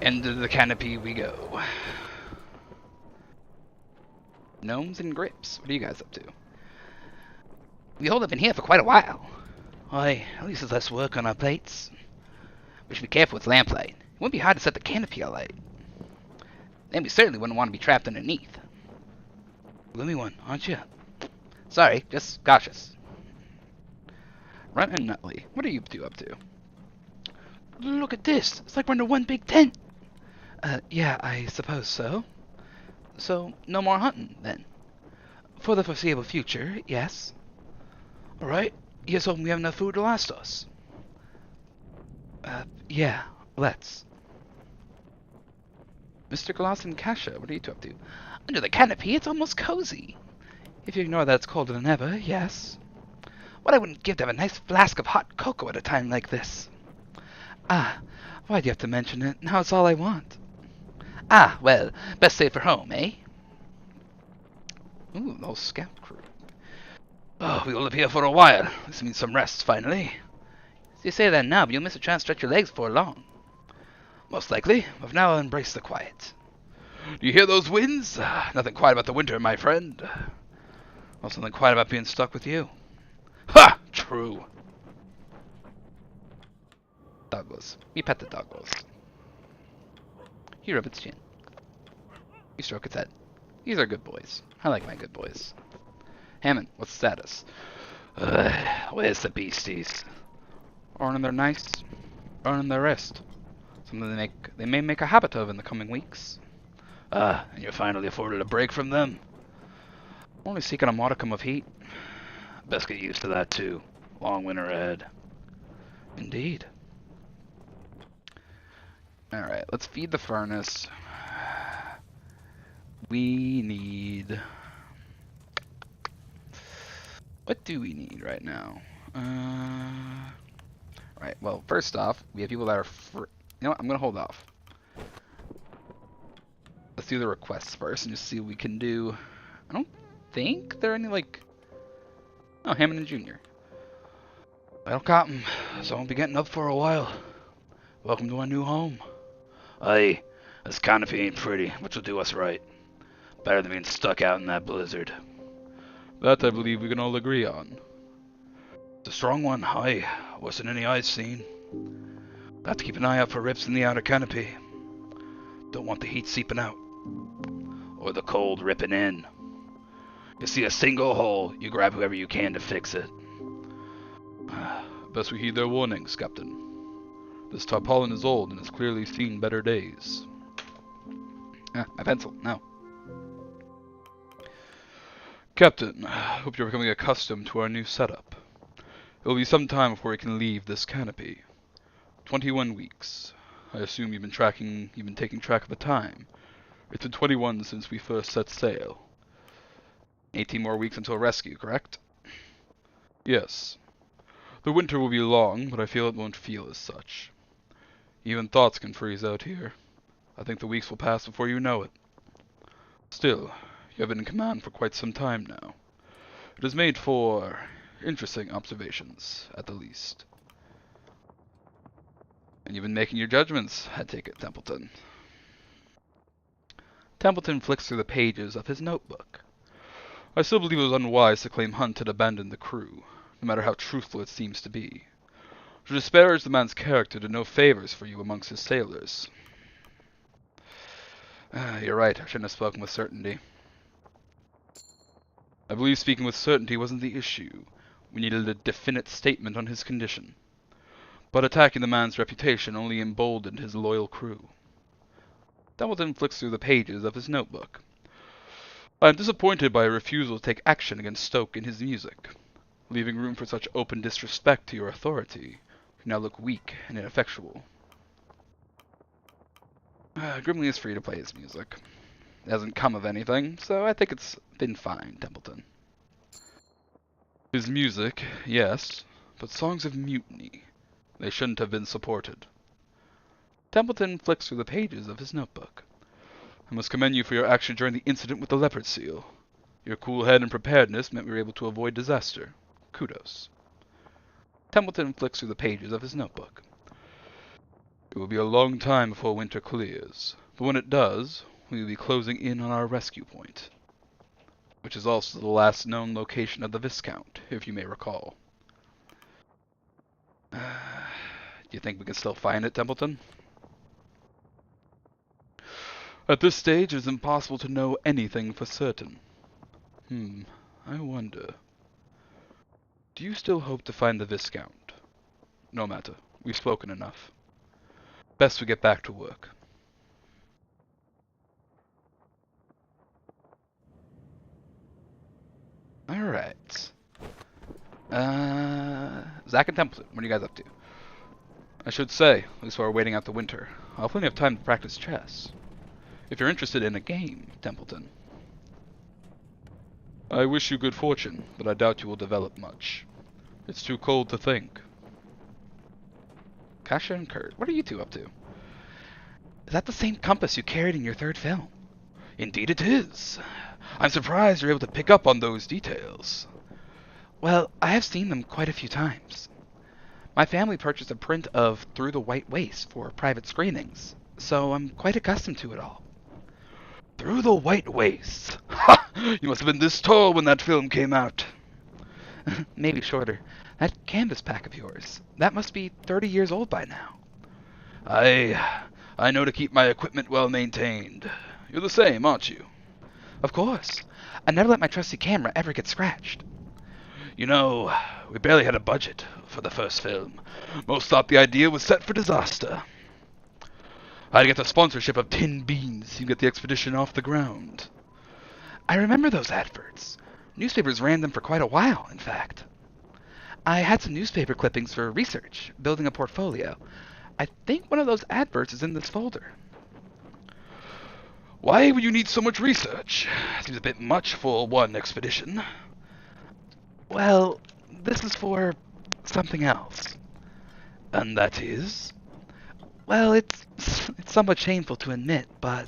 Into the canopy we go. Gnomes and grips. What are you guys up to? We hold up in here for quite a while. Why, at least there's less work on our plates. We should be careful with lamplight. It wouldn't be hard to set the canopy alight. And we certainly wouldn't want to be trapped underneath. Gloomy one, aren't you? Sorry, just cautious. Runt and Nutley, what are you two up to? Look at this. It's like we're under one big tent. Yeah, I suppose so. So, no more hunting, then? For the foreseeable future, yes. Alright, here's hoping we have enough food to last us. Yeah, let's. Mr. Gloss and Kasha, what are you two up to? Under the canopy, it's almost cozy. If you ignore that it's colder than ever, yes. What I wouldn't give to have a nice flask of hot cocoa at a time like this. Ah, why'd you have to mention it? Now it's all I want. Ah, well, best save for home, eh? Ooh, no scout crew. Oh, we will live here for a while. This means some rest, finally. So you say that now, but you'll miss a chance to stretch your legs before long. Most likely, but for now I'll embrace the quiet. Do you hear those winds? Nothing quiet about the winter, my friend. Well, something quiet about being stuck with you. Ha! True. Douglas. We pet the Douglas. He rub its chin. We stroke its head. These are good boys. I like my good boys. Hammond, what's the status? Where's the beasties? Earning their nice, earning their rest. Something they may make a habit of in the coming weeks. And you're finally afforded a break from them? Only seeking a modicum of heat. Best get used to that too. Long winter ahead. Indeed. Alright, let's feed the furnace. We need... What do we need right now? Right, well, first off, we have people that are free. You know what, I'm going to hold off. Let's do the requests first and just see what we can do. I don't think there are any, like... Oh, Hammond and Jr. Well, Cotton, so I won't be getting up for a while. Welcome to our new home. Aye, this canopy ain't pretty, which will do us right. Better than being stuck out in that blizzard. That I believe we can all agree on. It's a strong one, aye. Worse than any I've seen. Got to keep an eye out for rips in the outer canopy. Don't want the heat seeping out. Or the cold ripping in. You see a single hole, you grab whoever you can to fix it. Best we heed their warnings, Captain. This tarpaulin is old and has clearly seen better days. My pencil, no. Captain, hope you're becoming accustomed to our new setup. It will be some time before we can leave this canopy. 21 weeks. I assume you've been taking track of the time. It's been 21 since we first set sail. 18 more weeks until rescue, correct? Yes. The winter will be long, but I feel it won't feel as such. Even thoughts can freeze out here. I think the weeks will pass before you know it. Still, you have been in command for quite some time now. It has made for interesting observations, at the least. And you've been making your judgments, I take it, Templeton. Templeton flicks through the pages of his notebook. I still believe it was unwise to claim Hunt had abandoned the crew, no matter how truthful it seems to be. To disparage the man's character did no favors for you amongst his sailors. You're right, I shouldn't have spoken with certainty. I believe speaking with certainty wasn't the issue. We needed a definite statement on his condition. But attacking the man's reputation only emboldened his loyal crew. Templeton flicks through the pages of his notebook. I am disappointed by a refusal to take action against Stoke and his music. Leaving room for such open disrespect to your authority, you now look weak and ineffectual. Grimley is free to play his music. It hasn't come of anything, so I think it's been fine, Templeton. His music, yes, but songs of mutiny. They shouldn't have been supported. Templeton flicks through the pages of his notebook. I must commend you for your action during the incident with the leopard seal. Your cool head and preparedness meant we were able to avoid disaster. Kudos. Templeton flicks through the pages of his notebook. It will be a long time before winter clears, but when it does, we will be closing in on our rescue point, which is also the last known location of the Viscount, if you may recall. Do you think we can still find it, Templeton? At this stage, it is impossible to know anything for certain. I wonder. Do you still hope to find the Viscount? No matter. We've spoken enough. Best we get back to work. Alright. Zach and Templeton, what are you guys up to? I should say, at least while we're waiting out the winter, I'll have plenty of time to practice chess. If you're interested in a game, Templeton. I wish you good fortune, but I doubt you will develop much. It's too cold to think. Kasha and Kurt, what are you two up to? Is that the same compass you carried in your third film? Indeed it is. I'm surprised you're able to pick up on those details. Well, I have seen them quite a few times. My family purchased a print of Through the White Waste for private screenings, so I'm quite accustomed to it all. Through the White Waste? Ha! You must have been this tall when that film came out. Maybe shorter. That canvas pack of yours, that must be 30 years old by now. I know to keep my equipment well maintained. You're the same, aren't you? Of course. I never let my trusty camera ever get scratched. You know, we barely had a budget for the first film. Most thought the idea was set for disaster. I had to get the sponsorship of Tin Beans to get the expedition off the ground. I remember those adverts. Newspapers ran them for quite a while, in fact. I had some newspaper clippings for research, building a portfolio. I think one of those adverts is in this folder. Why would you need so much research? Seems a bit much for one expedition. Well, this is for something else. And that is? Well, it's somewhat shameful to admit, but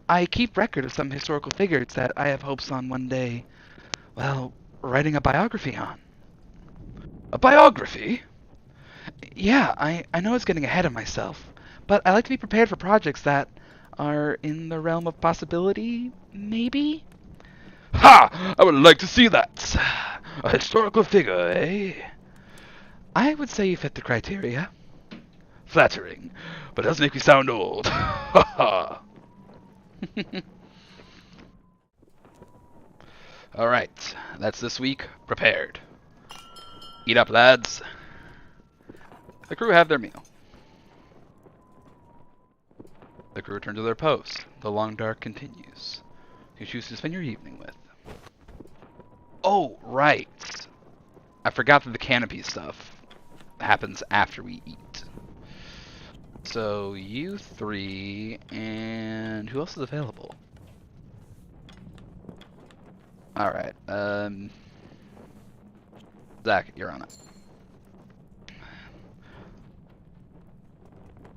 I keep record of some historical figures that I have hopes on one day, well, writing a biography on. A biography? Yeah, I know it's getting ahead of myself, but I like to be prepared for projects that are in the realm of possibility, maybe? Ha! I would like to see that. A historical figure, eh? I would say you fit the criteria. Flattering, but it does make me sound old. Ha ha! Alright, that's this week prepared. Eat up, lads. The crew have their meal. The crew return to their post. The long dark continues. Who choose to spend your evening with? Oh, right. I forgot that the canopy stuff happens after we eat. So, you three, and who else is available? Alright, Zach, you're on it.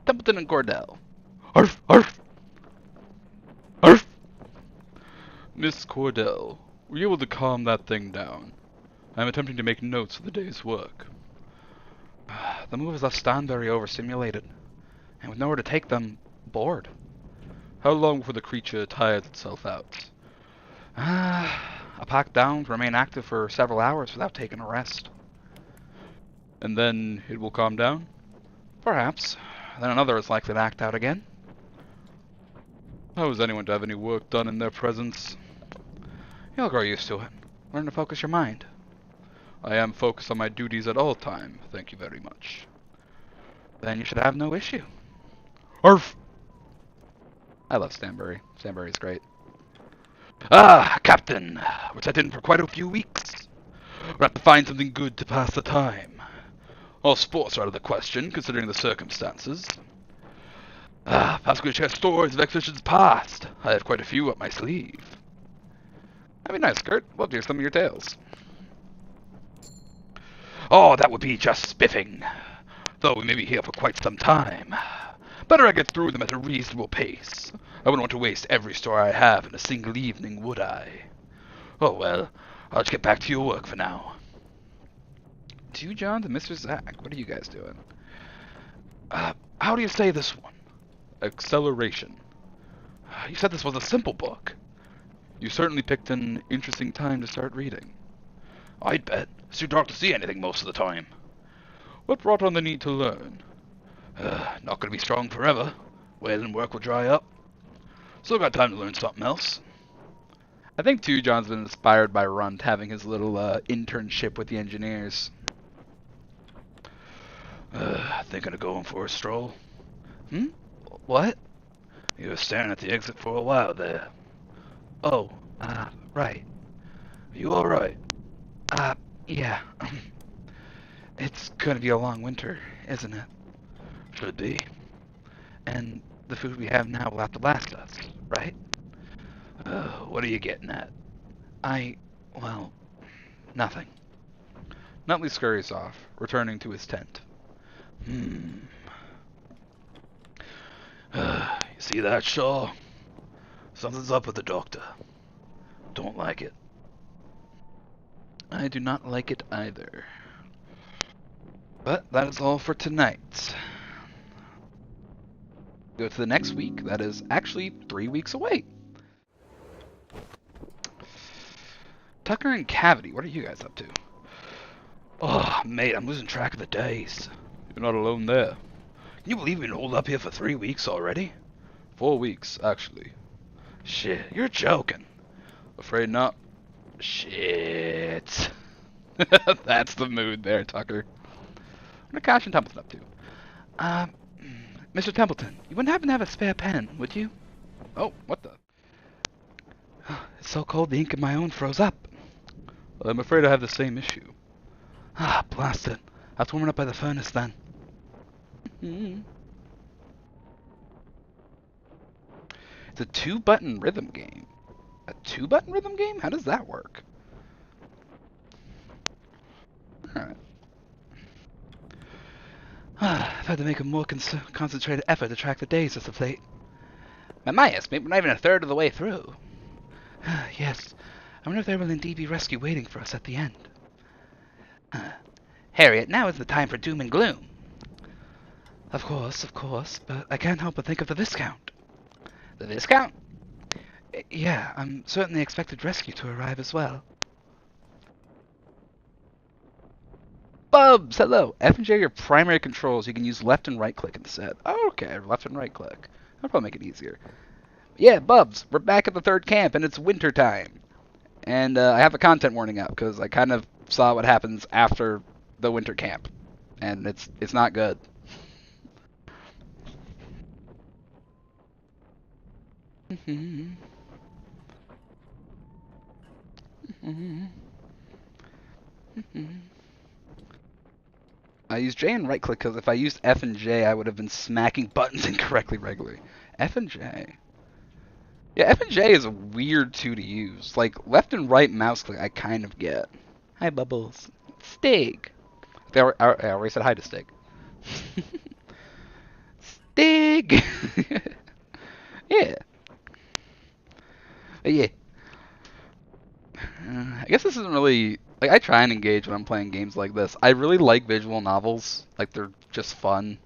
Templeton and Cordell. Arf! Arf! Arf! Miss Cordell, were you able to calm that thing down? I'm attempting to make notes of the day's work. The movers left Stanbury overstimulated, and with nowhere to take them, bored. How long before the creature tires itself out? I packed down to remain active for several hours without taking a rest. And then it will calm down? Perhaps. Then another is likely to act out again. How is anyone to have any work done in their presence? You'll grow used to it. Learn to focus your mind. I am focused on my duties at all time, thank you very much. Then you should have no issue. Arf! I love Stanbury. Stanbury's great. Ah, Captain! We're set in for quite a few weeks. We'll have to find something good to pass the time. All sports are out of the question, considering the circumstances. Perhaps we should share stories of expeditions past. I have quite a few up my sleeve. That'd be nice, Kurt. Love to hear some of your tales. Oh, that would be just spiffing. Though we may be here for quite some time. Better I get through them at a reasonable pace. I wouldn't want to waste every story I have in a single evening, would I? Oh well, I'll just get back to your work for now. To John and Mr. Zach, what are you guys doing? How How do you say this one? Acceleration. You said this was a simple book. You certainly picked an interesting time to start reading. I'd bet. It's too dark to see anything most of the time. What brought on the need to learn? Not gonna be strong forever. Whaling work will dry up. Still got time to learn something else. I think too John's been inspired by Runt having his little internship with the engineers. Thinking of going for a stroll. What? You were staring at the exit for a while there. Oh, right. You alright? Yeah. It's gonna be a long winter, isn't it? Should be. And the food we have now will have to last us, right? What are you getting at? Well, nothing. Nutley scurries off, returning to his tent. You see that, Shaw? Something's up with the doctor. Don't like it. I do not like it either. But that is all for tonight. Go to the next week. That is actually 3 weeks away. Tucker and Cavity, what are you guys up to? Oh, mate, I'm losing track of the days. You're not alone there. Can you believe we've been holed up here for 3 weeks already? 4 weeks, actually. Shit, you're joking. Afraid not. Shit. That's the mood there, Tucker. What are Cash and Templeton up to? Mr. Templeton, you wouldn't happen to have a spare pen, would you? Oh, what the? It's so cold the ink in my own froze up. Well, I'm afraid I have the same issue. Blast it. I'll have to warm it up by the furnace then. It's a 2-button rhythm game. A 2-button rhythm game? How does that work? Alright. I've had to make a more concentrated effort to track the days as of late. My estimate, we're not even a third of the way through. Yes. I wonder if there will indeed be rescue waiting for us at the end. Harriet, now is the time for doom and gloom. Of course, but I can't help but think of the Viscount. The Viscount? Yeah, I'm certainly expected rescue to arrive as well. Bubs, hello. F and J are your primary controls. You can use left and right click instead. Oh, okay, left and right click. That'll probably make it easier. Yeah, Bubs, we're back at the third camp, and it's winter time. And I have a content warning up because I kind of saw what happens after the winter camp, and it's not good. I use J and right click because if I used F and J, I would have been smacking buttons incorrectly regularly. F and J. Yeah, F and J is a weird two to use. Like, left and right mouse click, I kind of get. Hi, Bubbles. Stig. I already said hi to Stig. Stig! Yeah. But yeah. I guess this isn't really... Like, I try and engage when I'm playing games like this. I really like visual novels. Like, they're just fun.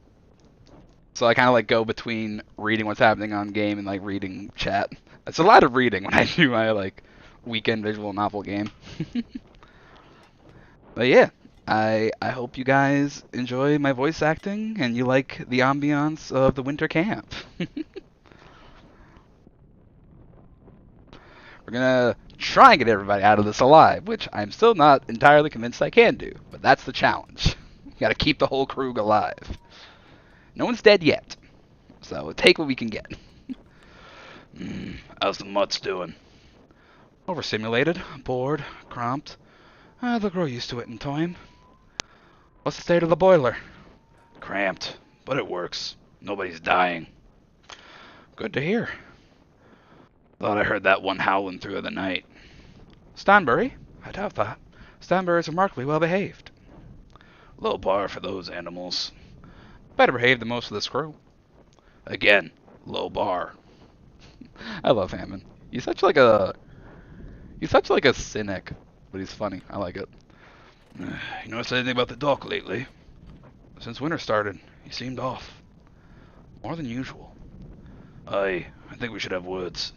So I kind of, like, go between reading what's happening on game and, like, reading chat. It's a lot of reading when I do my, like, weekend visual novel game. But yeah, I hope you guys enjoy my voice acting and you like the ambiance of the winter camp. We're gonna try and get everybody out of this alive, which I'm still not entirely convinced I can do, but that's the challenge. You gotta keep the whole crew alive. No one's dead yet, so we'll take what we can get. How's the mutts doing? Overstimulated, bored, cramped. They'll grow used to it in time. What's the state of the boiler? Cramped, but it works. Nobody's dying. Good to hear. Thought I heard that one howling through the night. Stanbury? I doubt that. Stanbury's remarkably well behaved. Low bar for those animals. Better behaved than most of this crew. Again, low bar. I love Hammond. He's such like a cynic, but he's funny. I like it. You noticed anything about the doc lately? Since winter started, he seemed off. More than usual. I think we should have words.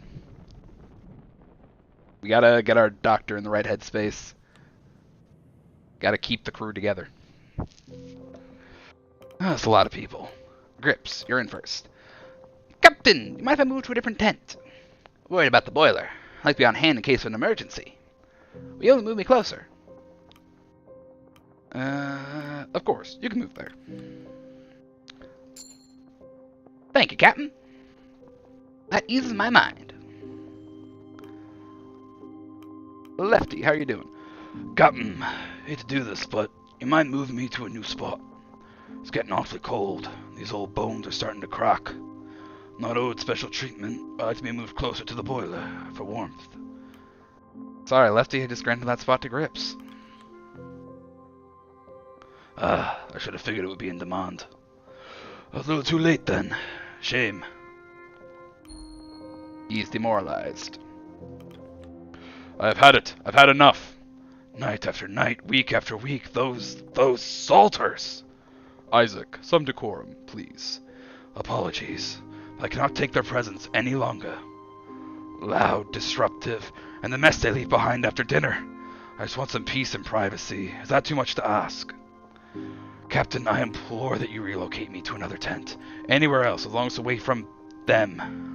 We gotta get our doctor in the right headspace. Gotta keep the crew together. That's a lot of people. Grips, you're in first. Captain, you mind if I move to a different tent? Worried about the boiler. I'd like to be on hand in case of an emergency. Will you only move me closer? Of course. You can move there. Thank you, Captain. That eases my mind. Lefty, how are you doing? Captain, hate to do this, but you mind moving me to a new spot? It's getting awfully cold. These old bones are starting to crack. Not owed special treatment, but I'd like to be moved closer to the boiler for warmth. Sorry, Lefty, I just granted that spot to Grips. I should have figured it would be in demand. A little too late then. Shame. He's demoralized. I've had it. I've had enough. Night after night, week after week, those salters. Isaac, some decorum, please. Apologies. I cannot take their presence any longer. Loud, disruptive, and the mess they leave behind after dinner. I just want some peace and privacy. Is that too much to ask? Captain, I implore that you relocate me to another tent. Anywhere else, as long as it's away from them.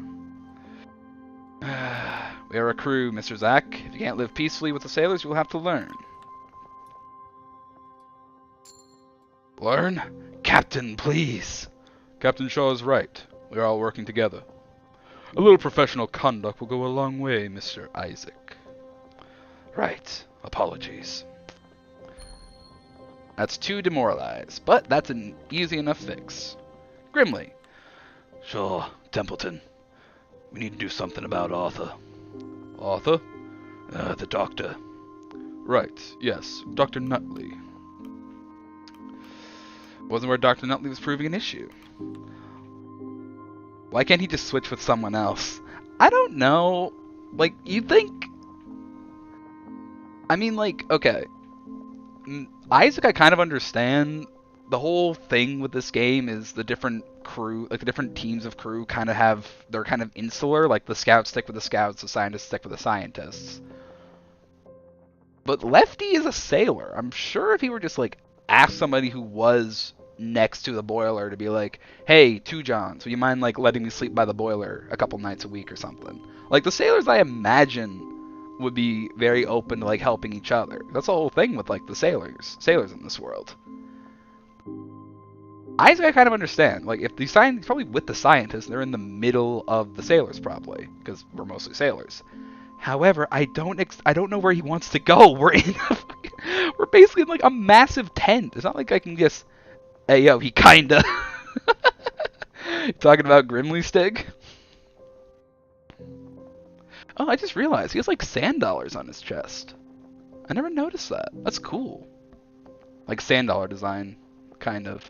We are a crew, Mr. Zack. If you can't live peacefully with the sailors, you will have to learn. Learn? Captain, please. Captain Shaw is right. We are all working together. A little professional conduct will go a long way, Mr. Isaac. Right. Apologies. That's 2 demoralized, but that's an easy enough fix. Grimly. Sure, Templeton. We need to do something about Arthur. Arthur? The doctor. Right, yes, Dr. Nutley. Wasn't where Dr. Nutley was proving an issue. Why can't he just switch with someone else? I don't know. Like, you think... I mean, like, okay. Isaac, I kind of understand. The whole thing with this game is the different crew, like the different teams of crew kind of have, they're kind of insular. Like the scouts stick with the scouts, the scientists stick with the scientists. But Lefty is a sailor. I'm sure if he were just like, ask somebody who was next to the boiler to be like, hey, Two Johns, would you mind like letting me sleep by the boiler a couple nights a week or something? Like the sailors, I imagine, would be very open to like helping each other. That's the whole thing with like the sailors in this world. Isaac, I kind of understand. Like if the scientists, probably with the scientists, they're in the middle of the sailors probably because we're mostly sailors. However, I don't know where he wants to go. We're basically in like a massive tent. It's not like I can just, hey yo, he kinda. Talking about Grimly Stig? Oh, I just realized he has like sand dollars on his chest. I never noticed that. That's cool. Like sand dollar design, kind of.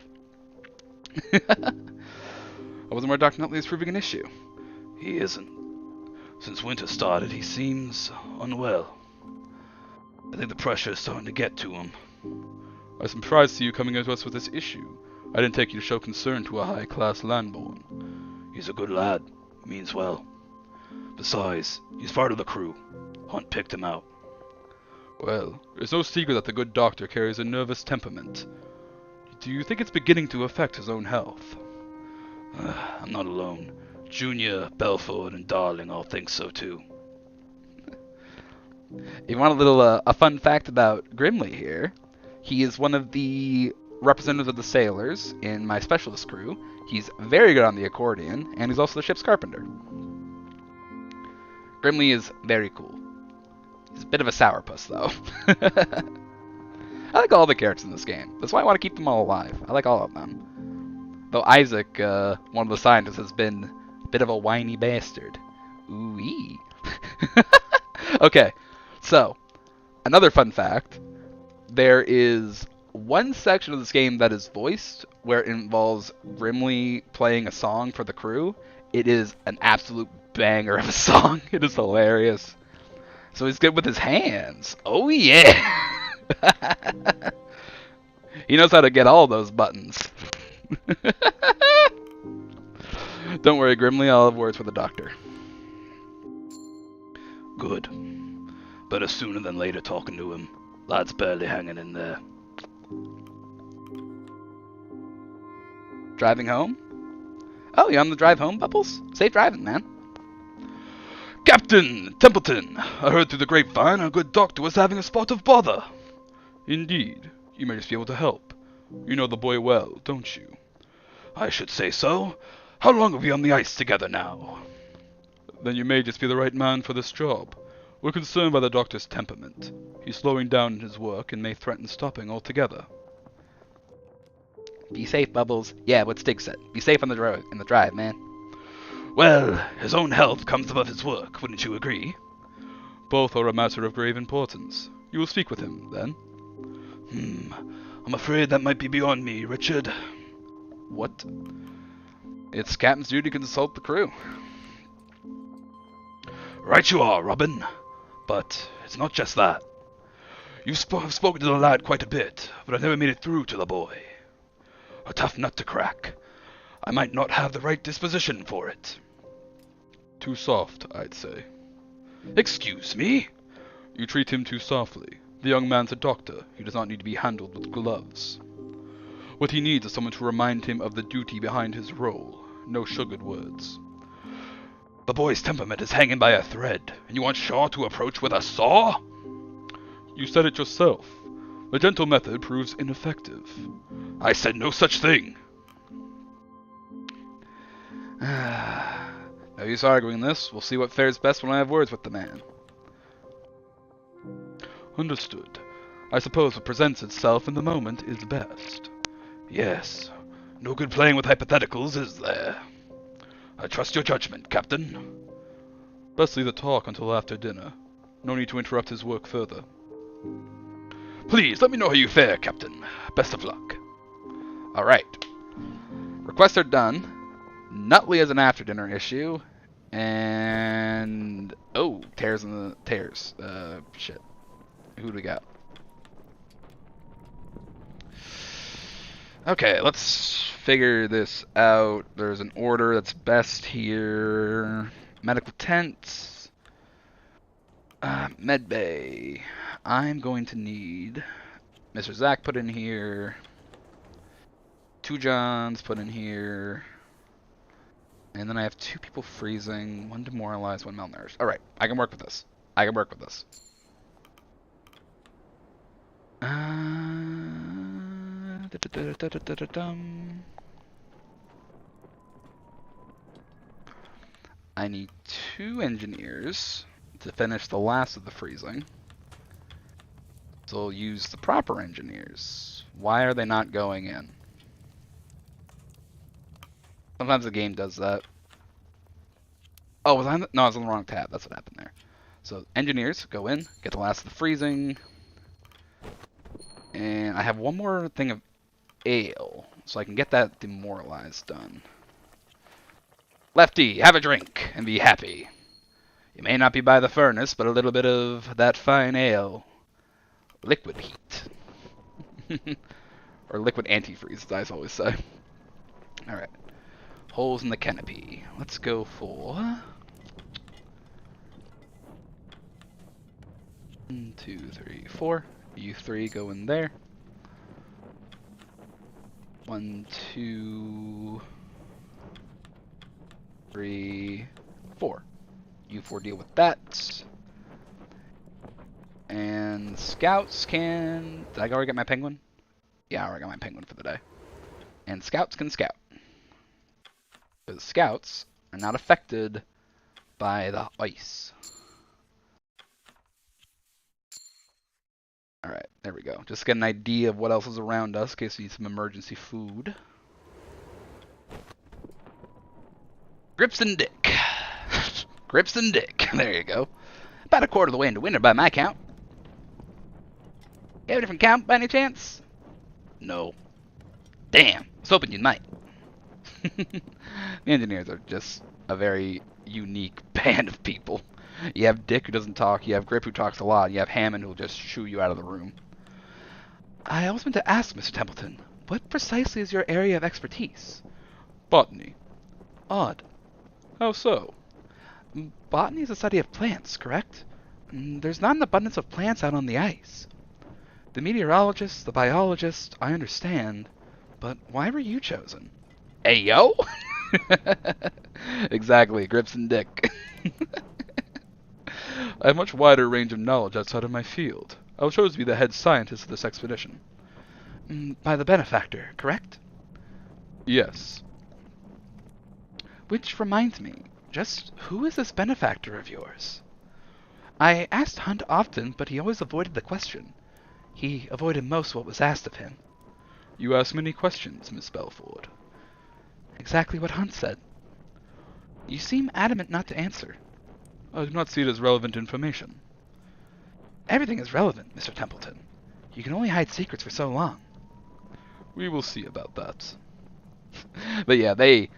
I wasn't where Dr. Nutley is proving an issue. He isn't. Since winter started, he seems unwell. I think the pressure is starting to get to him. I'm surprised to see you coming to us with this issue. I didn't take you to show concern to a high-class landborn. He's a good lad. Means well. Besides, he's part of the crew. Hunt picked him out. Well, there's no secret that the good doctor carries a nervous temperament. Do you think it's beginning to affect his own health? I'm not alone. Junior, Belford, and Darling all think so too. You want a little a fun fact about Grimly here? He is one of the representatives of the sailors in my specialist crew. He's very good on the accordion, and he's also the ship's carpenter. Grimly is very cool. He's a bit of a sourpuss, though. I like all the characters in this game. That's why I want to keep them all alive. I like all of them. Though Isaac, one of the scientists, has been a bit of a whiny bastard. Ooh-wee. Okay, so, another fun fact. There is one section of this game that is voiced where it involves Grimly playing a song for the crew. It is an absolute banger of a song. It is hilarious. So he's good with his hands. Oh yeah! He knows how to get all those buttons. Don't worry, Grimly, I'll have words with the doctor. Good. Better sooner than later talking to him. Lad's barely hanging in there. Driving home? Oh, you on the drive home, Bubbles? Safe driving, man. Captain Templeton! I heard through the grapevine our good doctor was having a spot of bother. Indeed. You may just be able to help. You know the boy well, don't you? I should say so. How long are we on the ice together now? Then you may just be the right man for this job. We're concerned by the doctor's temperament. He's slowing down in his work and may threaten stopping altogether. Be safe, Bubbles. Yeah, what Stig said. Be safe on the drive, man. Well, his own health comes above his work, wouldn't you agree? Both are a matter of grave importance. You will speak with him, then? I'm afraid that might be beyond me, Richard. What? It's Captain's duty to consult the crew. Right you are, Robin. But it's not just that. You've spoken to the lad quite a bit, but I've never made it through to the boy. A tough nut to crack. I might not have the right disposition for it. Too soft, I'd say. Excuse me? You treat him too softly. The young man's a doctor. He does not need to be handled with gloves. What he needs is someone to remind him of the duty behind his role. No sugared words. The boy's temperament is hanging by a thread, and you want Shaw to approach with a saw? You said it yourself. The gentle method proves ineffective. I said no such thing. No use arguing this. We'll see what fares best when I have words with the man. Understood. I suppose what presents itself in the moment is best. Yes. No good playing with hypotheticals, is there? I trust your judgment, Captain. Best leave the talk until after dinner. No need to interrupt his work further. Please, let me know how you fare, Captain. Best of luck. Alright. Requests are done. Nutley is an after-dinner issue. And... oh, tears in the... tears. Shit. Who do we got? Okay, let's figure this out. There's an order that's best here. Medical tents. Med bay. I'm going to need Mr. Zach put in here. 2 Johns put in here. And then I have 2 people freezing. 1 demoralized, 1 malnourished. Alright, I can work with this. I can work with this. I need 2 engineers to finish the last of the freezing. So I'll use the proper engineers. Why are they not going in? Sometimes the game does that. Oh, was I on the, no, I was on the wrong tab. That's what happened there. So engineers, go in, get the last of the freezing. And I have 1 more thing of ale, so I can get that demoralized done. Lefty, have a drink and be happy. You may not be by the furnace, but a little bit of that fine ale. Liquid heat. Or liquid antifreeze, as I always say. Alright. Holes in the canopy. Let's go for... 1, 2, 3, 4. You 3 go in there. 1, 2, 3, 4. You 4 deal with that. And scouts can... did I already get my penguin? Yeah, I already got my penguin for the day. And scouts can scout. Because scouts are not affected by the ice. Alright, there we go. Just get an idea of what else is around us in case we need some emergency food. Grips and Dick. Grips and Dick. There you go. About a quarter of the way into winter by my count. You have a different count by any chance? No. Damn. I was hoping you might. The engineers are just a very unique band of people. You have Dick who doesn't talk, you have Grip who talks a lot, you have Hammond who will just shoo you out of the room. I also meant to ask, Mr. Templeton, what precisely is your area of expertise? Botany. Odd. How so? Botany is a study of plants, correct? There's not an abundance of plants out on the ice. The meteorologist, the biologist, I understand, but why were you chosen? Hey, yo! Exactly, Grips and Dick. I have a much wider range of knowledge outside of my field. I was chosen to be the head scientist of this expedition. By the benefactor, correct? Yes. Which reminds me, just who is this benefactor of yours? I asked Hunt often, but he always avoided the question. He avoided most what was asked of him. You ask many questions, Miss Belford. Exactly what Hunt said. You seem adamant not to answer. I do not see it as relevant information. Everything is relevant, Mr. Templeton. You can only hide secrets for so long. We will see about that. But yeah, the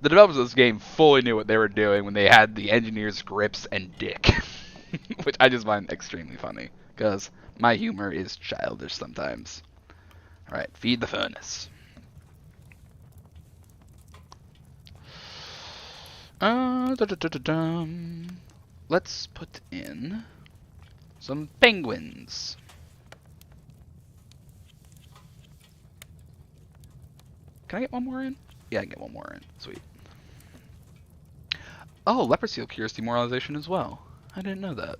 developers of this game fully knew what they were doing when they had the engineers Grips and Dick. Which I just find extremely funny, because my humor is childish sometimes. Alright, feed the furnace. Let's put in some penguins. Can I get one more in? Yeah, I can get one more in. Sweet. Oh, leper seal cures demoralization as well. I didn't know that.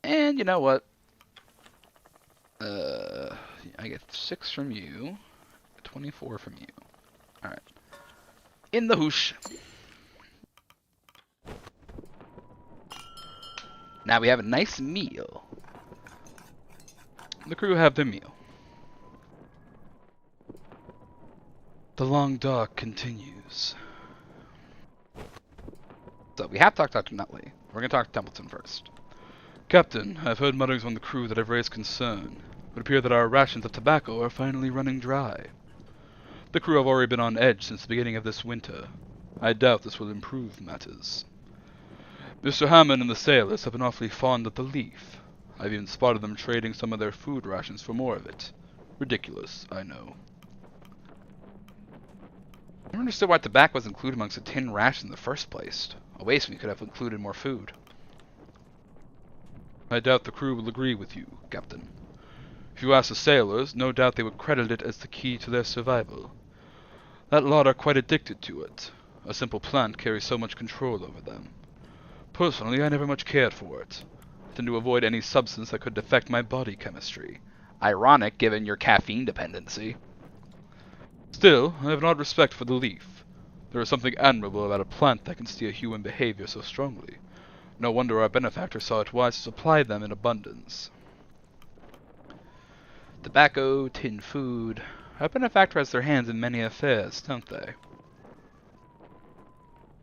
And you know what? I get 6 from you, 24 from you. Alright. In the hoosh. Now we have a nice meal. The crew have their meal. The long dark continues. So we have to talk to Dr. Nutley. We're going to talk to Templeton first. Captain, I have heard mutterings on the crew that have raised concern. It would appear that our rations of tobacco are finally running dry. The crew have already been on edge since the beginning of this winter. I doubt this will improve matters. Mr. Hammond and the sailors have been awfully fond of the leaf. I've even spotted them trading some of their food rations for more of it. Ridiculous, I know. I never understood why tobacco was included amongst the tin ration in the first place. A waste we could have included more food. I doubt the crew will agree with you, Captain. If you ask the sailors, no doubt they would credit it as the key to their survival. That lot are quite addicted to it. A simple plant carries so much control over them. Personally, I never much cared for it. I tend to avoid any substance that could affect my body chemistry. Ironic, given your caffeine dependency. Still, I have an odd respect for the leaf. There is something admirable about a plant that can steer human behavior so strongly. No wonder our benefactor saw it wise to supply them in abundance. Tobacco, tin food. Our benefactor has their hands in many affairs, don't they?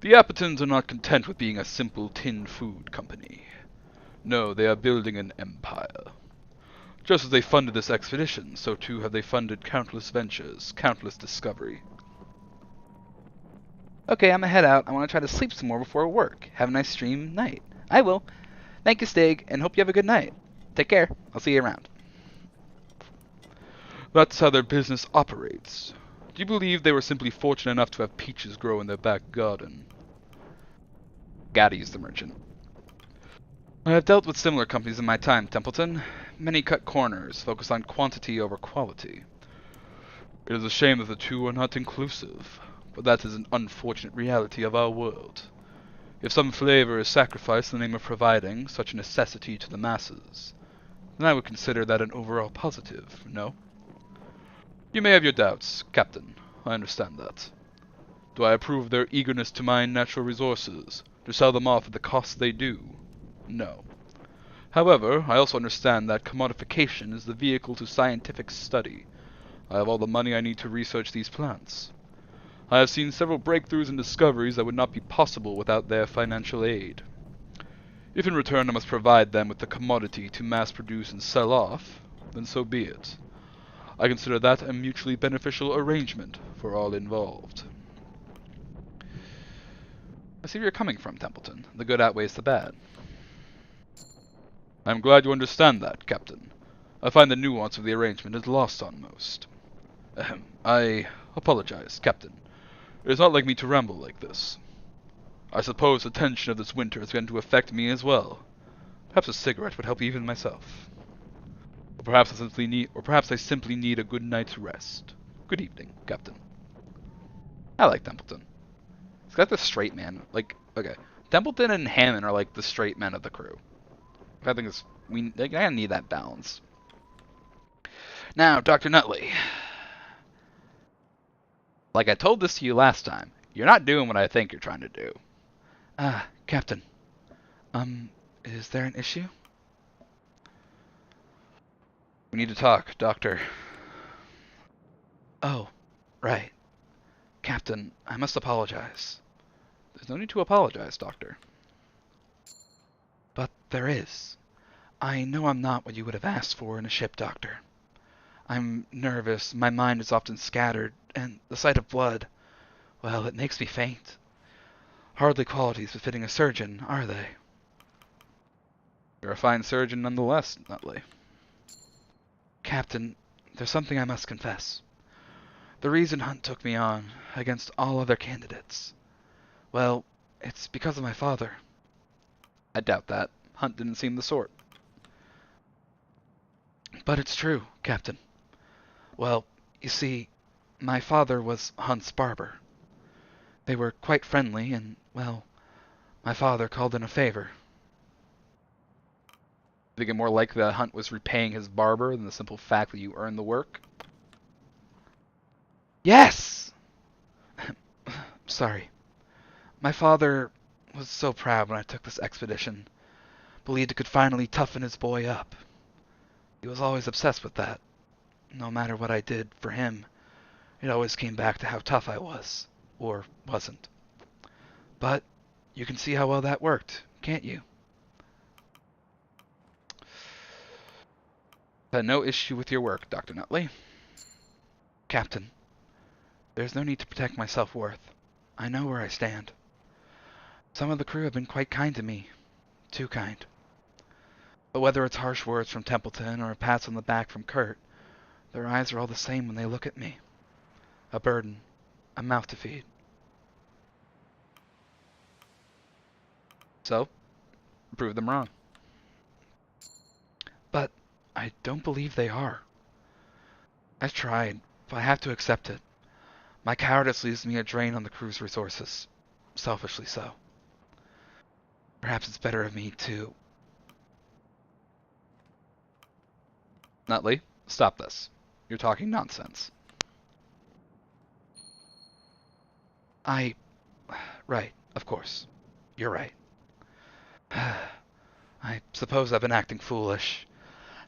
The Apatons are not content with being a simple tin food company. No, they are building an empire. Just as they funded this expedition, so too have they funded countless ventures, countless discovery. Okay, I'm gonna head out. I want to try to sleep some more before work. Have a nice stream night. I will. Thank you, Stig, and hope you have a good night. Take care. I'll see you around. That's how their business operates. Do you believe they were simply fortunate enough to have peaches grow in their back garden? Gotta use the merchant. I have dealt with similar companies in my time, Templeton. Many cut corners, focused on quantity over quality. It is a shame that the two are not inclusive, but that is an unfortunate reality of our world. If some flavor is sacrificed in the name of providing such a necessity to the masses, then I would consider that an overall positive, no? You may have your doubts, Captain. I understand that. Do I approve of their eagerness to mine natural resources, to sell them off at the cost they do? No. However, I also understand that commodification is the vehicle to scientific study. I have all the money I need to research these plants. I have seen several breakthroughs and discoveries that would not be possible without their financial aid. If in return I must provide them with the commodity to mass produce and sell off, then so be it. I consider that a mutually beneficial arrangement for all involved. I see where you're coming from, Templeton. The good outweighs the bad. I am glad you understand that, Captain. I find the nuance of the arrangement is lost on most. I apologize, Captain. It is not like me to ramble like this. I suppose the tension of this winter is going to affect me as well. Perhaps a cigarette would help even myself. Or perhaps I simply need a good night's rest. Good evening, Captain. I like Templeton. He's got the straight man. Like, okay, Templeton and Hammond are like the straight men of the crew. I think I need that balance. Now, Dr. Nutley. Like I told this to you last time, you're not doing what I think you're trying to do. Captain. Is there an issue? We need to talk, Doctor. Oh, right. Captain, I must apologize. There's no need to apologize, Doctor. But there is. I know I'm not what you would have asked for in a ship, Doctor. I'm nervous, my mind is often scattered, and the sight of blood, well, it makes me faint. Hardly qualities befitting a surgeon, are they? You're a fine surgeon nonetheless, Nutley. Captain, there's something I must confess. The reason Hunt took me on, against all other candidates, well, it's because of my father. I doubt that. Hunt didn't seem the sort. But it's true, Captain. Well, you see, my father was Hunt's barber. They were quite friendly, and, well, my father called in a favor. Think it more likely that Hunt was repaying his barber than the simple fact that you earned the work? Yes! Sorry. My father was so proud when I took this expedition. Believed it could finally toughen his boy up. He was always obsessed with that. No matter what I did for him, it always came back to how tough I was, or wasn't. But you can see how well that worked, can't you? Had no issue with your work, Dr. Nutley. Captain, there's no need to protect my self-worth. I know where I stand. Some of the crew have been quite kind to me. Too kind. But whether it's harsh words from Templeton or pats on the back from Kurt, their eyes are all the same when they look at me. A burden. A mouth to feed. So, prove them wrong. But I don't believe they are. I've tried, but I have to accept it. My cowardice leaves me a drain on the crew's resources. Selfishly so. Perhaps it's better of me to... Nutley, stop this. You're talking nonsense. Right, of course. You're right. I suppose I've been acting foolish.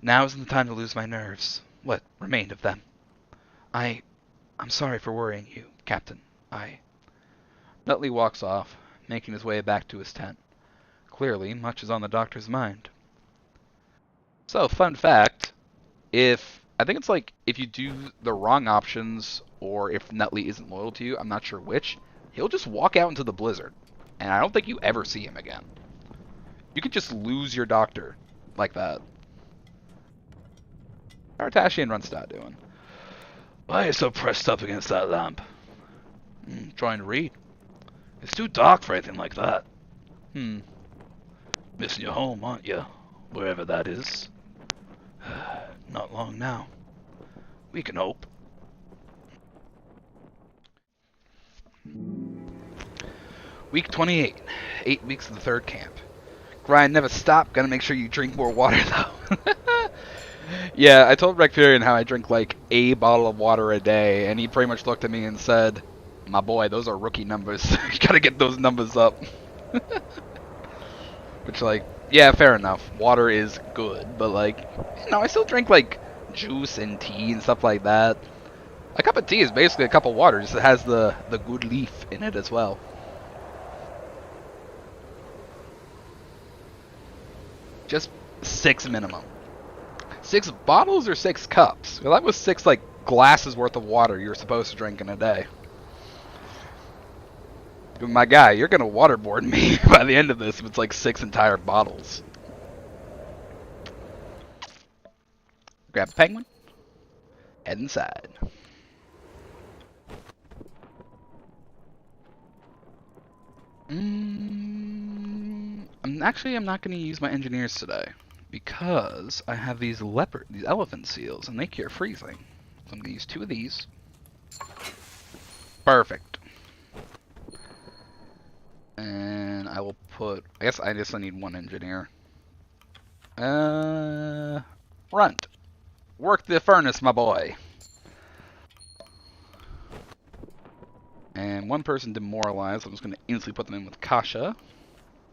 Now isn't the time to lose my nerves. What remained of them. I'm sorry for worrying you, Captain. Nutley walks off, making his way back to his tent. Clearly, much is on the doctor's mind. So, fun fact, I think it's like, if you do the wrong options, or if Nutley isn't loyal to you, I'm not sure which, he'll just walk out into the blizzard. And I don't think you ever see him again. You could just lose your doctor like that. How are Tashi and Runstad doing? Why are you so pressed up against that lamp? Trying to read. It's too dark for anything like that. Missing your home, aren't you? Wherever that is. Not long now. We can hope. Week 28. 8 weeks of the third camp. Grind never stop. Gotta make sure you drink more water, though. Yeah, I told Recfurian how I drink like a bottle of water a day, and he pretty much looked at me and said, "My boy, those are rookie numbers. You gotta get those numbers up." Which, like, yeah, fair enough. Water is good, but, like, you know, I still drink, like, juice and tea and stuff like that. A cup of tea is basically a cup of water, just it has the good leaf in it as well. Just 6 minimum. 6 bottles or 6 cups? Well, that was 6, like, glasses worth of water you're supposed to drink in a day. My guy, you're gonna waterboard me by the end of this if it's like 6 entire bottles. Grab the penguin. Head inside. I'm not going to use my engineers today because I have these elephant seals, and they cure freezing. So I'm going to use 2 of these. Perfect. And I will put, I guess I just need 1 engineer. Runt. Work the furnace, my boy. And 1 person demoralized. I'm just going to instantly put them in with Kasha.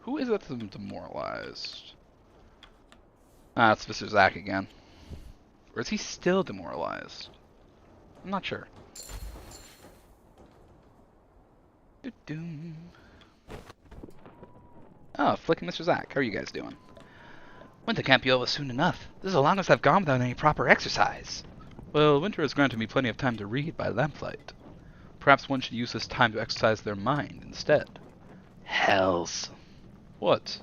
Who is that demoralized? Ah, it's Mr. Zach again. Or is he still demoralized? I'm not sure. Oh, flicking Mr. Zach. How are you guys doing? Winter can't be over soon enough. This is the longest I've gone without any proper exercise. Well, winter has granted me plenty of time to read by lamplight. Perhaps one should use this time to exercise their mind instead. Hells. What?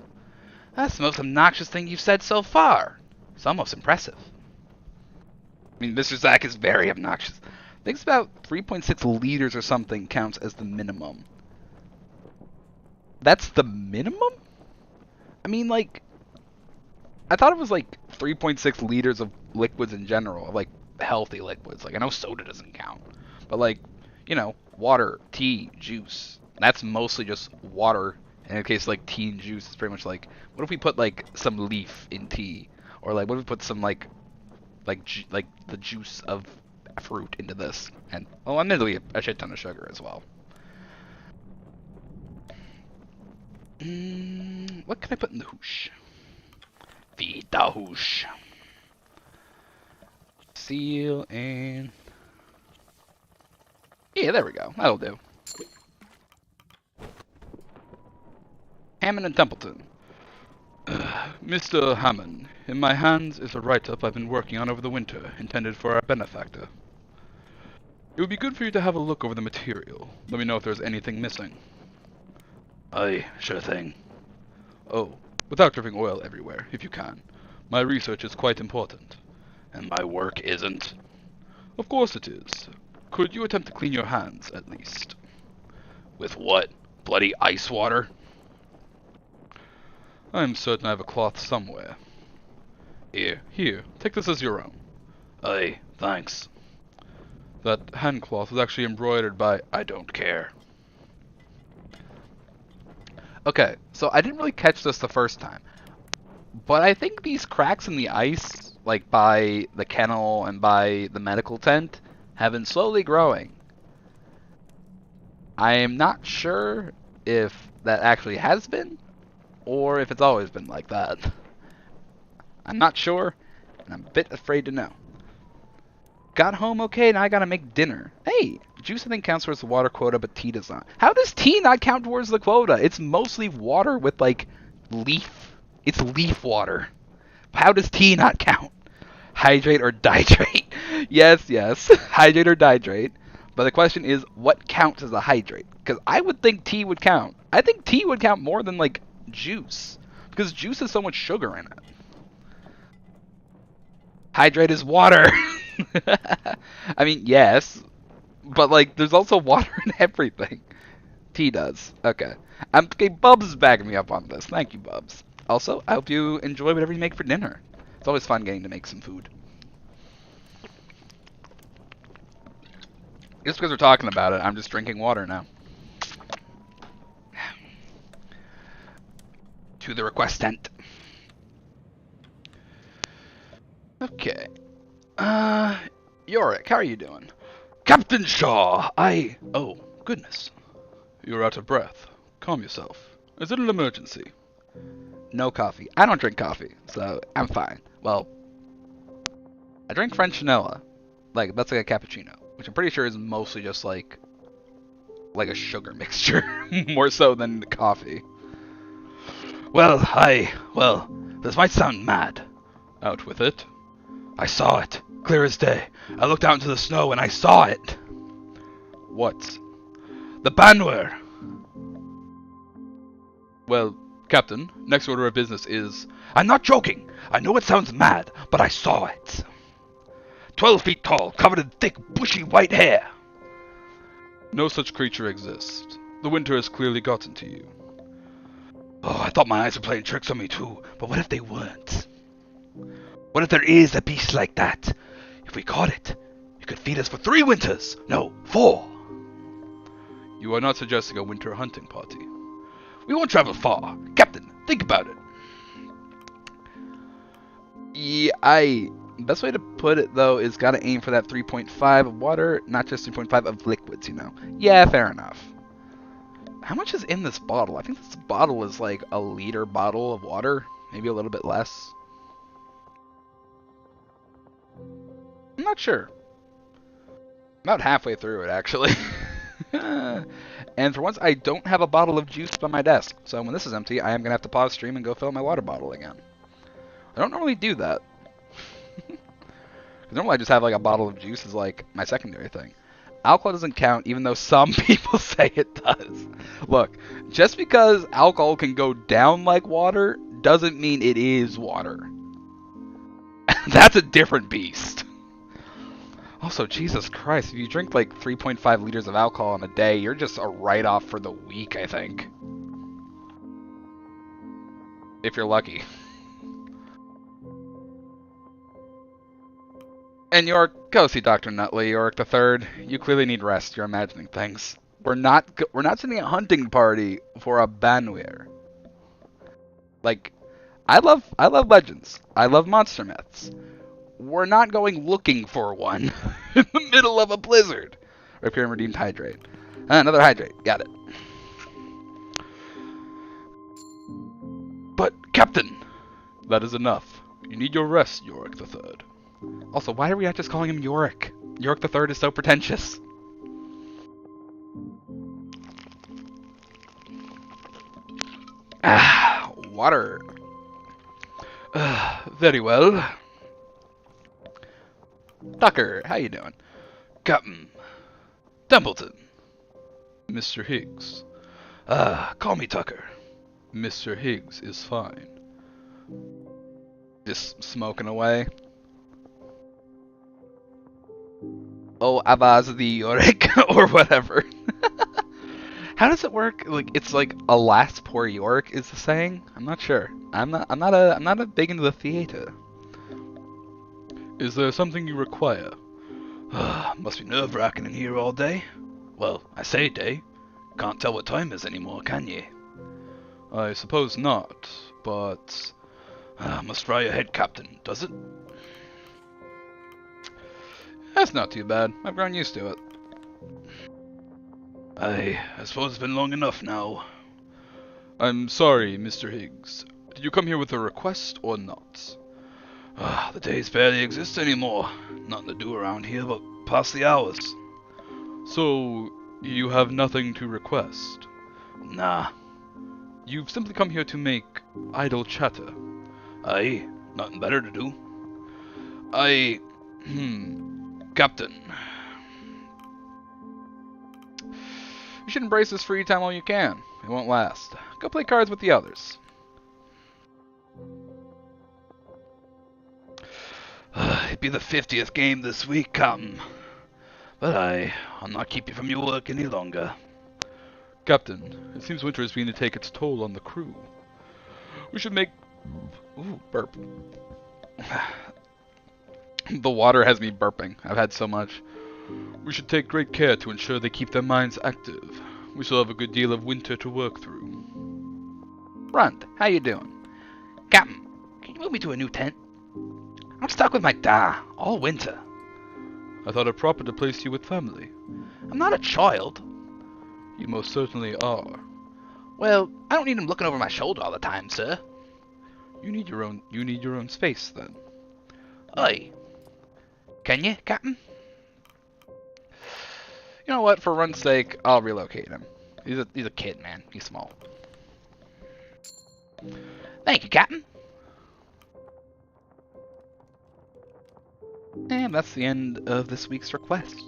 That's the most obnoxious thing you've said so far. It's almost impressive. I mean, Mr. Zach is very obnoxious. I think it's about 3.6 liters or something counts as the minimum. That's the minimum? I mean, like, I thought it was like 3.6 liters of liquids in general, like healthy liquids. Like, I know soda doesn't count, but like, you know, water, tea, juice. That's mostly just water. In a case like tea and juice, it's pretty much like, what if we put like some leaf in tea, or like what if we put some like the juice of fruit into this, and well, admittedly a shit ton of sugar as well. What can I put in the hoosh? Feed the hoosh. Seal and yeah, there we go. That'll do. Hammond and Templeton. Mr. Hammond, in my hands is a write-up I've been working on over the winter, intended for our benefactor. It would be good for you to have a look over the material. Let me know if there's anything missing. Aye, sure thing. Oh, without dripping oil everywhere, if you can. My research is quite important. And my work isn't? Of course it is. Could you attempt to clean your hands, at least? With what? Bloody ice water? I'm certain I have a cloth somewhere. Here, take this as your own. Aye, thanks. That hand cloth was actually embroidered by I don't care. Okay, so I didn't really catch this the first time, but I think these cracks in the ice, like by the kennel and by the medical tent, have been slowly growing. I am not sure if that actually has been, or if it's always been like that. I'm not sure, and I'm a bit afraid to know. Got home okay, now I gotta make dinner. Hey, juice I think counts towards the water quota, but tea does not. How does tea not count towards the quota? It's mostly water with, like, leaf. It's leaf water. How does tea not count? Hydrate or dihydrate? Yes, hydrate or dihydrate. But the question is, what counts as a hydrate? Because I would think tea would count. I think tea would count more than, like, juice. Because juice has so much sugar in it. Hydrate is water. I mean, yes. But, like, there's also water in everything. Tea does. Okay. Okay, Bubs is backing me up on this. Thank you, Bubs. Also, I hope you enjoy whatever you make for dinner. It's always fun getting to make some food. Just because we're talking about it, I'm just drinking water now. To the request tent. Okay. Yorick, how are you doing? Captain Shaw, Oh, goodness. You're out of breath. Calm yourself. Is it an emergency? No coffee. I don't drink coffee, so I'm fine. Well, I drink French vanilla. Like, that's like a cappuccino, which I'm pretty sure is mostly just like a sugar mixture, more so than the coffee. Well, this might sound mad. Out with it. I saw it, clear as day. I looked out into the snow and I saw it. What? The Banwer. Well, Captain, next order of business is... I'm not joking. I know it sounds mad, but I saw it. 12 feet tall, covered in thick, bushy white hair. No such creature exists. The winter has clearly gotten to you. Oh, I thought my eyes were playing tricks on me too, but what if they weren't? What if there is a beast like that? If we caught it, it could feed us for 3 winters. No, 4. You are not suggesting a winter hunting party. We won't travel far. Captain, think about it. Yeah, best way to put it, though, is gotta aim for that 3.5 of water, not just 3.5 of liquids, you know. Yeah, fair enough. How much is in this bottle? I think this bottle is like a liter bottle of water, maybe a little bit less. I'm not sure. About halfway through it, actually. And for once, I don't have a bottle of juice by my desk, so when this is empty, I am gonna have to pause stream and go fill my water bottle again. I don't normally do that. Normally I just have like a bottle of juice as like my secondary thing. Alcohol doesn't count, even though some people say it does. Look, just because alcohol can go down like water doesn't mean it is water. That's a different beast. Also, Jesus Christ, if you drink like 3.5 liters of alcohol in a day, you're just a write-off for the week, I think. If you're lucky. And York, go see Dr. Nutley, York the Third. You clearly need rest. You're imagining things. We're not sending a hunting party for a Banweir. Like, I love legends. I love monster myths. We're not going looking for one in the middle of a blizzard. Repair and redeemed hydrate. Another hydrate. Got it. But, Captain, that is enough. You need your rest, Yorick the Third. Also, why are we not just calling him Yorick? Yorick the Third is so pretentious. Ah, water. Very well. Tucker, how you doing? Captain. Templeton. Mr. Higgs. Call me Tucker. Mr. Higgs is fine. Just smoking away. Oh, Avaz the Yorick, or whatever. How does it work? Like, it's like alas poor Yorick is the saying. I'm not sure. I'm not a big into the theater. Is there something you require? Must be nerve-wracking in here all day. Well, I say day. Can't tell what time is anymore, can ye? I suppose not, but must fry your head, Captain, does it? That's not too bad. I've grown used to it. I suppose it's been long enough now. I'm sorry, Mr. Higgs. Did you come here with a request or not? The days barely exist anymore. Nothing to do around here but pass the hours. So, you have nothing to request? Nah. You've simply come here to make idle chatter. Aye, nothing better to do. Captain. You should embrace this free time while you can. It won't last. Go play cards with the others. It'd be the 50th game this week, Captain. But I'll not keep you from your work any longer. Captain, it seems winter is beginning to take its toll on the crew. We should make... Ooh, burp. The water has me burping. I've had so much. We should take great care to ensure they keep their minds active. We still have a good deal of winter to work through. Runt, how you doing? Captain, can you move me to a new tent? I'm stuck with my da all winter. I thought it proper to place you with family. I'm not a child. You most certainly are. Well, I don't need him looking over my shoulder all the time, sir. You need your own space, then. Aye. Can you, Captain? You know what? For Run's sake, I'll relocate him. He's a kid, man. He's small. Thank you, Captain. And that's the end of this week's requests.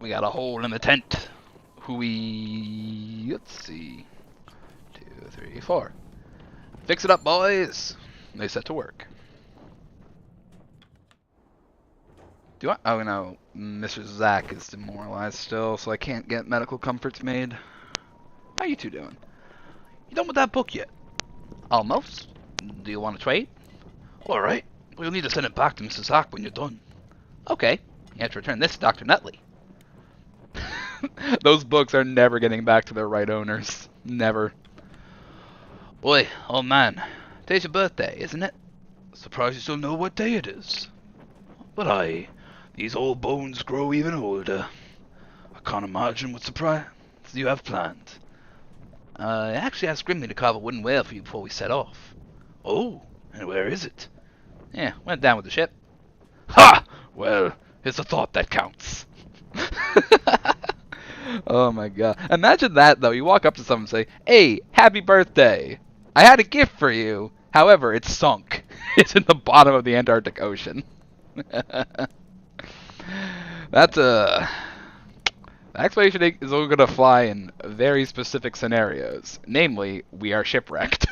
We got a hole in the tent. Let's see. 2, 3, 4. Fix it up, boys. They set to work. Do I? Oh no, Mr. Zack is demoralized still, so I can't get medical comforts made. How you two doing? You done with that book yet? Almost. Do you want to trade? Alright. Well, you'll need to send it back to Mrs. Zack when you're done. Okay. You have to return this to Dr. Nutley. Those books are never getting back to their right owners. Never. Boy, old man. Today's your birthday, isn't it? Surprised you still know what day it is. But aye, these old bones grow even older. I can't imagine what surprise you have planned. I actually asked Grimley to carve a wooden whale for you before we set off. Oh, and where is it? Yeah, went down with the ship. Ha! Well, it's the thought that counts. Oh my god. Imagine that though. You walk up to someone and say, "Hey, happy birthday. I had a gift for you. However, it's sunk. It's in the bottom of the Antarctic Ocean." That's a... The explanation is only going to fly in very specific scenarios. Namely, we are shipwrecked.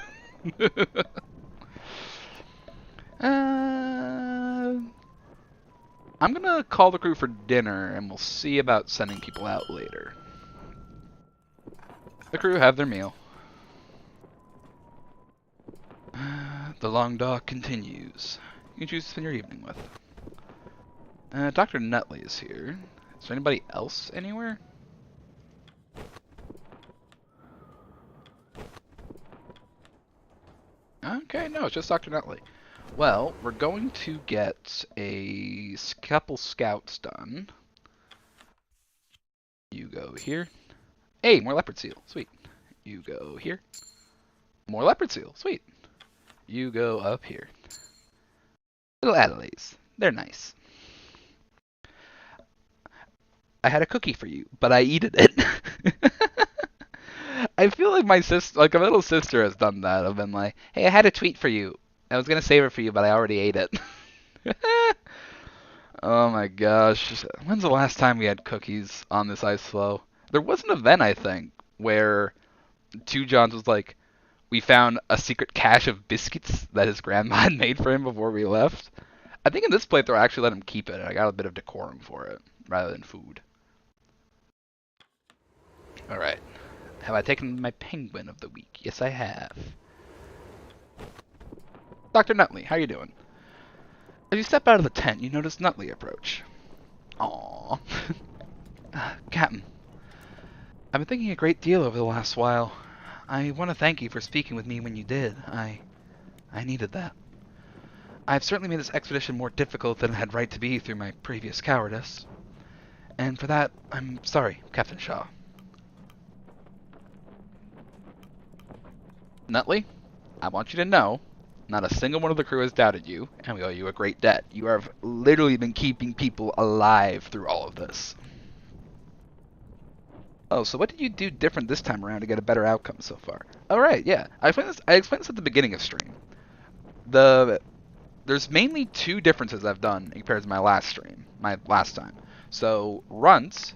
I'm going to call the crew for dinner, and we'll see about sending people out later. The crew have their meal. The long dock continues. You can choose to spend your evening with. Dr. Nutley is here. Is there anybody else anywhere? Okay, no, it's just Dr. Nutley. Well, we're going to get a couple scouts done. You go here. Hey, more leopard seal. Sweet. You go here. More leopard seal. Sweet. You go up here. Little Adelays. They're nice. I had a cookie for you, but I eated it. I feel like my sister, like a little sister, has done that. I've been like, "Hey, I had a treat for you. I was gonna save it for you, but I already ate it." Oh my gosh! When's the last time we had cookies on this ice floe? There was an event, I think, where Two Johns was like, we found a secret cache of biscuits that his grandma had made for him before we left. I think in this playthrough I actually let him keep it, and I got a bit of decorum for it, rather than food. Alright. Have I taken my penguin of the week? Yes, I have. Dr. Nutley, how you doing? As you step out of the tent, you notice Nutley approach. Aww. Captain, I've been thinking a great deal over the last while. I want to thank you for speaking with me when you did. I needed that. I've certainly made this expedition more difficult than it had right to be through my previous cowardice. And for that, I'm sorry, Captain Shaw. Nutley, I want you to know, not a single one of the crew has doubted you, and we owe you a great debt. You have literally been keeping people alive through all of this. Oh, so what did you do different this time around to get a better outcome so far? Alright, yeah. I explained this at the beginning of stream. There's mainly two differences I've done compared to my last stream, my last time. So, Runt,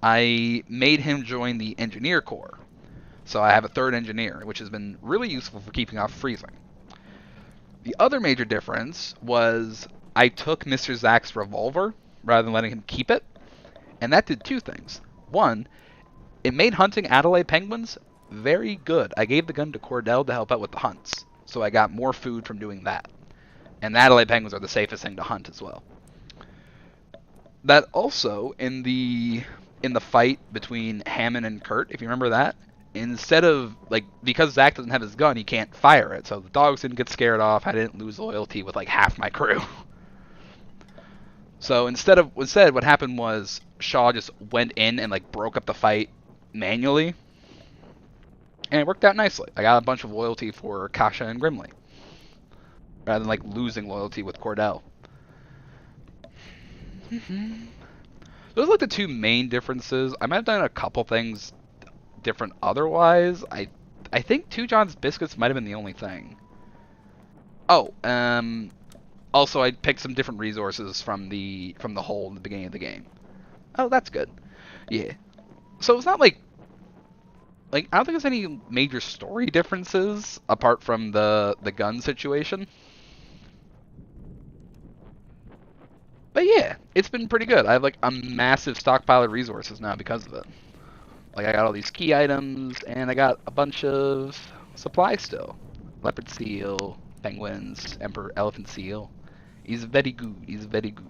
I made him join the Engineer Corps. So I have a third engineer, which has been really useful for keeping off freezing. The other major difference was I took Mr. Zack's revolver rather than letting him keep it, and that did two things. One, it made hunting Adelaide penguins very good. I gave the gun to Cordell to help out with the hunts, so I got more food from doing that. And the Adelaide penguins are the safest thing to hunt as well. That also, in the fight between Hammond and Kurt, if you remember that, instead of, like, because Zack doesn't have his gun, he can't fire it, so the dogs didn't get scared off, I didn't lose loyalty with, like, half my crew. So instead, what happened was Shaw just went in and, like, broke up the fight manually, and it worked out nicely. I got a bunch of loyalty for Kasha and Grimley, rather than, like, losing loyalty with Cordell. Those are, like, the two main differences. I might have done a couple things different otherwise. I think Two John's biscuits might have been the only thing. Oh, also I picked some different resources from the hole in the beginning of the game. Oh, that's good. Yeah. So it's not like I don't think there's any major story differences apart from the gun situation. But But yeah, it's been pretty good. I have like a massive stockpile of resources now because of it. Like I got all these key items, and I got a bunch of supplies still. Leopard seal, penguins, emperor elephant seal. He's very good. He's very good.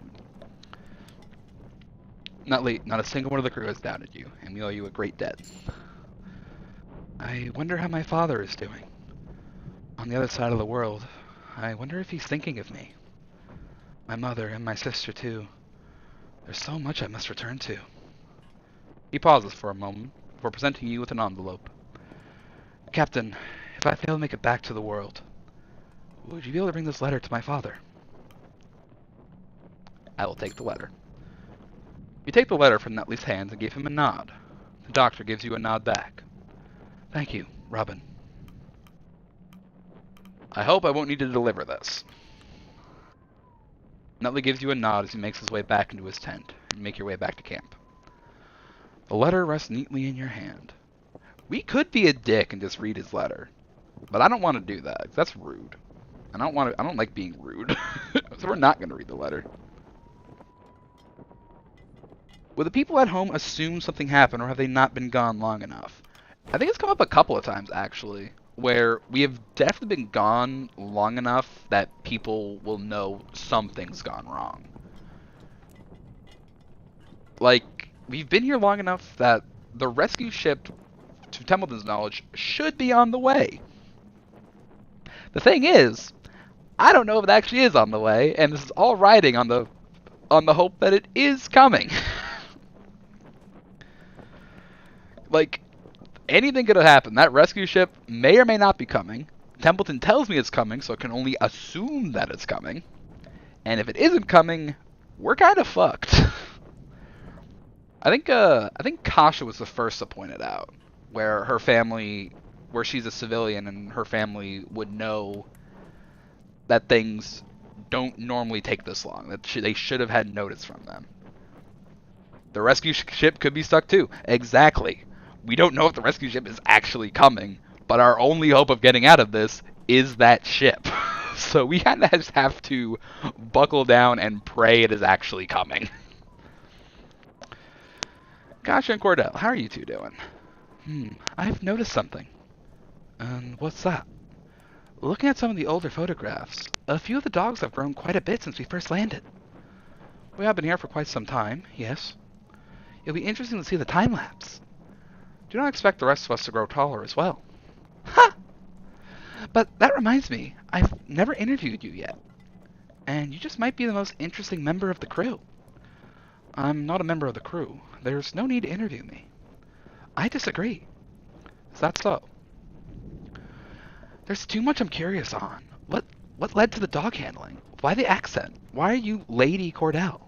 Not a single one of the crew has doubted you, and we owe you a great debt. I wonder how my father is doing. On the other side of the world, I wonder if he's thinking of me. My mother and my sister too. There's so much I must return to. He pauses for a moment before presenting you with an envelope. Captain, if I fail to make it back to the world, would you be able to bring this letter to my father? I will take the letter. You take the letter from Nutley's hands and give him a nod. The doctor gives you a nod back. Thank you, Robin. I hope I won't need to deliver this. Nutley gives you a nod as he makes his way back into his tent, and you make your way back to camp. The letter rests neatly in your hand. We could be a dick and just read his letter, but I don't want to do that. That's rude. I don't like being rude. So we're not going to read the letter. Will the people at home assume something happened, or have they not been gone long enough? I think it's come up a couple of times, actually, where we have definitely been gone long enough that people will know something's gone wrong. Like, we've been here long enough that the rescue ship, to Templeton's knowledge, should be on the way. The thing is, I don't know if it actually is on the way, and this is all riding on the hope that it is coming. Like, anything could have happened. That rescue ship may or may not be coming. Templeton tells me it's coming, so I can only assume that it's coming. And if it isn't coming, we're kind of fucked. I think Kasha was the first to point it out, where her family, where she's a civilian and her family would know that things don't normally take this long. That they should have had notice from them. The rescue ship could be stuck too. Exactly. We don't know if the rescue ship is actually coming, but our only hope of getting out of this is that ship. So we kind of just have to buckle down and pray it is actually coming. Kasha and Cordell, how are you two doing? I've noticed something. And what's that? Looking at some of the older photographs, a few of the dogs have grown quite a bit since we first landed. We have been here for quite some time, yes. It'll be interesting to see the time-lapse. Do not expect the rest of us to grow taller as well. Ha! But that reminds me, I've never interviewed you yet. And you just might be the most interesting member of the crew. I'm not a member of the crew. There's no need to interview me. I disagree. Is that so? There's too much I'm curious on. What led to the dog handling? Why the accent? Why are you Lady Cordell?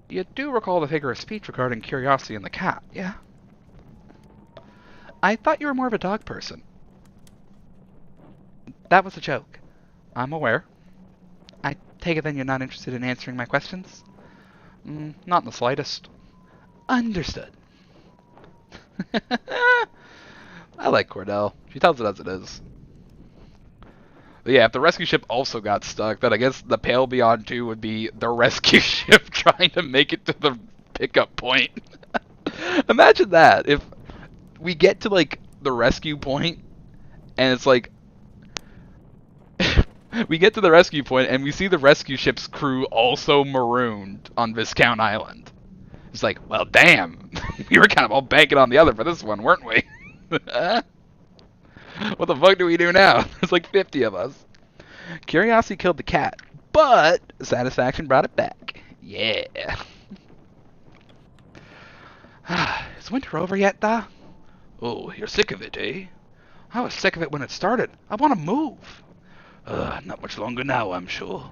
You do recall the figure of speech regarding curiosity in the cat, yeah? I thought you were more of a dog person. That was a joke. I'm aware. I take it then you're not interested in answering my questions? Not in the slightest. Understood. I like Cordell. She tells it as it is. But yeah, if the rescue ship also got stuck, then I guess the Pale Beyond 2 would be the rescue ship trying to make it to the pickup point. Imagine that. If we get to, like, the rescue point, and it's like... we get to the rescue point, and we see the rescue ship's crew also marooned on Viscount Island. It's like, well, damn. We were kind of all banking on the other for this one, weren't we? What the fuck do we do now? There's like 50 of us. Curiosity killed the cat, but satisfaction brought it back. Yeah. Is winter over yet, Da? Oh, you're sick of it, eh? I was sick of it when it started. I want to move. Not much longer now, I'm sure.